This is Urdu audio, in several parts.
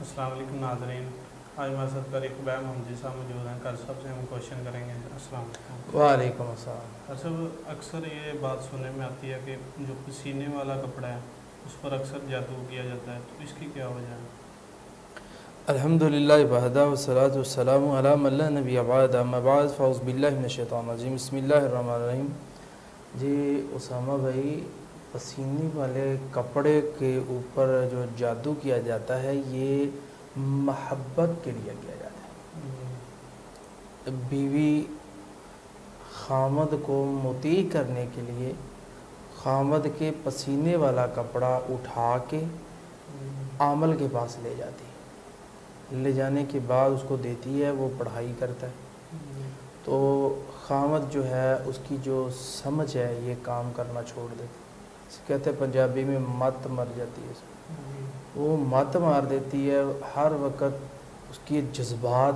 السلام علیکم ناظرین، آج ہمارے ساتھ قاری خبیب محمدی صاحب موجود ہیں۔ کر صاحب سے ہم کوشچن کریں گے۔ السلام علیکم۔ وعلیکم السلام۔ صاحب اکثر یہ بات سننے میں آتی ہے کہ جو پسینے والا کپڑا ہے اس پر اکثر جادو کیا جاتا ہے، تو اس کی کیا وجہ ہے؟ الحمدللہ وحدہ والصلاۃ والسلام علی من لا نبی بعد، اما بعد فاعوذ باللہ من الشیطان الرجیم، بسم اللہ الرحمن الرحیم۔ جی اسامہ بھائی، پسینے والے کپڑے کے اوپر جو جادو کیا جاتا ہے یہ محبت کے لیے کیا جاتا ہے۔ بیوی خامد کو مطیع کرنے کے لیے خامد کے پسینے والا کپڑا اٹھا کے عامل کے پاس لے جاتی ہے، لے جانے کے بعد اس کو دیتی ہے، وہ پڑھائی کرتا ہے، تو خامد جو ہے اس کی جو سمجھ ہے یہ کام کرنا چھوڑ دیتی ہے۔ کہتے ہیں پنجابی میں مت مر جاتی ہے، وہ مت مار دیتی ہے، ہر وقت اس کی جذبات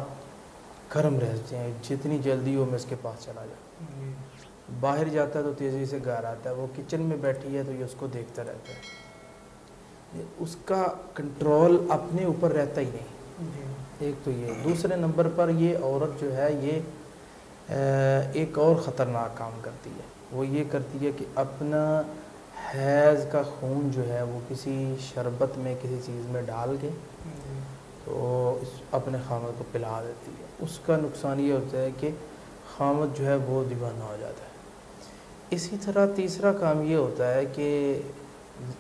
گرم رہتے ہیں، جتنی جلدی وہ میں اس کے پاس چلا جائے، باہر جاتا ہے تو تیزی سے گھر آتا ہے، وہ کچن میں بیٹھی ہے تو یہ اس کو دیکھتا رہتا ہے، اس کا کنٹرول اپنے اوپر رہتا ہی نہیں۔ ایک تو یہ، دوسرے نمبر پر یہ عورت جو ہے یہ ایک اور خطرناک کام کرتی ہے، وہ یہ کرتی ہے کہ اپنا حیض کا خون جو ہے وہ کسی شربت میں کسی چیز میں ڈال کے تو اپنے خامد کو پلا دیتی ہے۔ اس کا نقصان یہ ہوتا ہے کہ خامد جو ہے وہ دیوانہ ہو جاتا ہے۔ اسی طرح تیسرا کام یہ ہوتا ہے کہ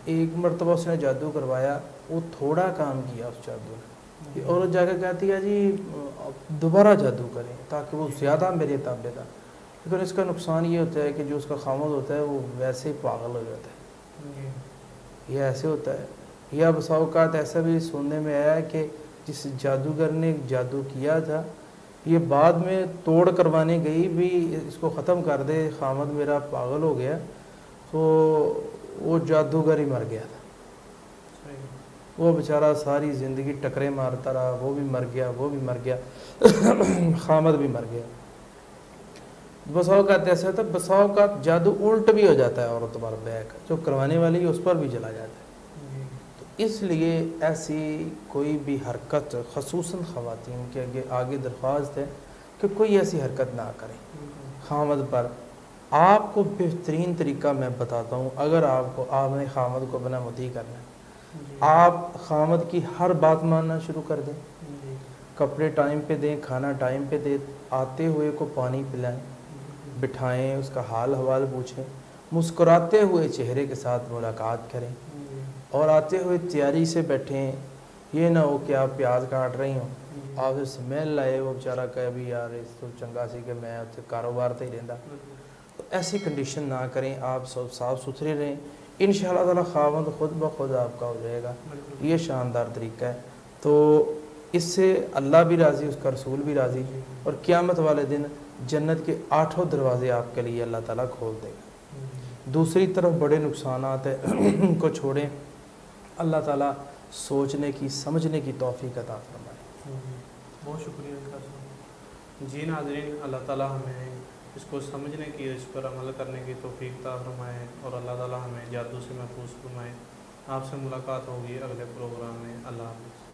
ایک مرتبہ اس نے جادو کروایا، وہ تھوڑا کام کیا اس جادو نے، عورت جا کے کہتی ہے جی دوبارہ جادو کریں تاکہ وہ زیادہ میرے تابع تھا، لیکن اس کا نقصان یہ ہوتا ہے کہ جو اس کا خامد ہوتا ہے وہ ویسے ہی پاگل ہو جاتا ہے۔ یہ ایسے ہوتا ہے، یا بسا اوقات ایسا بھی سننے میں آیا ہے کہ جس جادوگر نے جادو کیا تھا یہ بعد میں توڑ کروانے گئی بھی اس کو ختم کر دے، خامد میرا پاگل ہو گیا، تو وہ جادوگر ہی مر گیا تھا، وہ بیچارہ ساری زندگی ٹکرے مارتا رہا، وہ بھی مر گیا، وہ بھی مر گیا، خامد بھی مر گیا۔ بسا اوقات ایسا ہوتا ہے، بسا اوقات جادو الٹ بھی ہو جاتا ہے عورت پر، بیک جو کروانے والی ہے اس پر بھی چلا جاتا ہے۔ اس لیے ایسی کوئی بھی حرکت، خصوصاً خواتین کے آگے درخواست ہے کہ کوئی ایسی حرکت نہ کریں خامد پر۔ آپ کو بہترین طریقہ میں بتاتا ہوں، اگر آپ نے خامد کو اپنا مطیع کرنا ہے، آپ خامد کی ہر بات ماننا شروع کر دیں، کپڑے ٹائم پہ دیں، کھانا ٹائم پہ دیں، آتے ہوئے کو پانی پلائیں، بٹھائیں، اس کا حال حوال پوچھیں، مسکراتے ہوئے چہرے کے ساتھ ملاقات کریں، اور آتے ہوئے تیاری سے بیٹھیں۔ یہ نہ ہو کہ آپ پیاز کاٹ رہی ہوں، آپ سے سمیل لائے، وہ بیچارہ کہے بھی یار اس تو چنگا سی کہ میں کاروبار تے ہی رہندا، تو ایسی کنڈیشن نہ کریں، آپ سب صاف ستھرے رہیں، انشاءاللہ تعالی خاوند خود بخود آپ کا ہو جائے گا۔ یہ شاندار طریقہ ہے، تو اس سے اللہ بھی راضی، اس کا رسول بھی راضی، اور قیامت والے دن جنت کے 8 دروازے آپ کے لیے اللہ تعالیٰ کھول دے گا۔ دوسری طرف بڑے نقصانات ہیں، ان کو چھوڑیں، اللہ تعالیٰ سوچنے کی سمجھنے کی توفیق عطا فرمائے۔ بہت شکریہ جی ناظرین، اللہ تعالیٰ ہمیں اس کو سمجھنے کی، اس پر عمل کرنے کی توفیق عطا فرمائے، اور اللہ تعالیٰ ہمیں جادو سے محفوظ فرمائے۔ آپ سے ملاقات ہوگی اگلے پروگرام میں۔ اللہ حافظ۔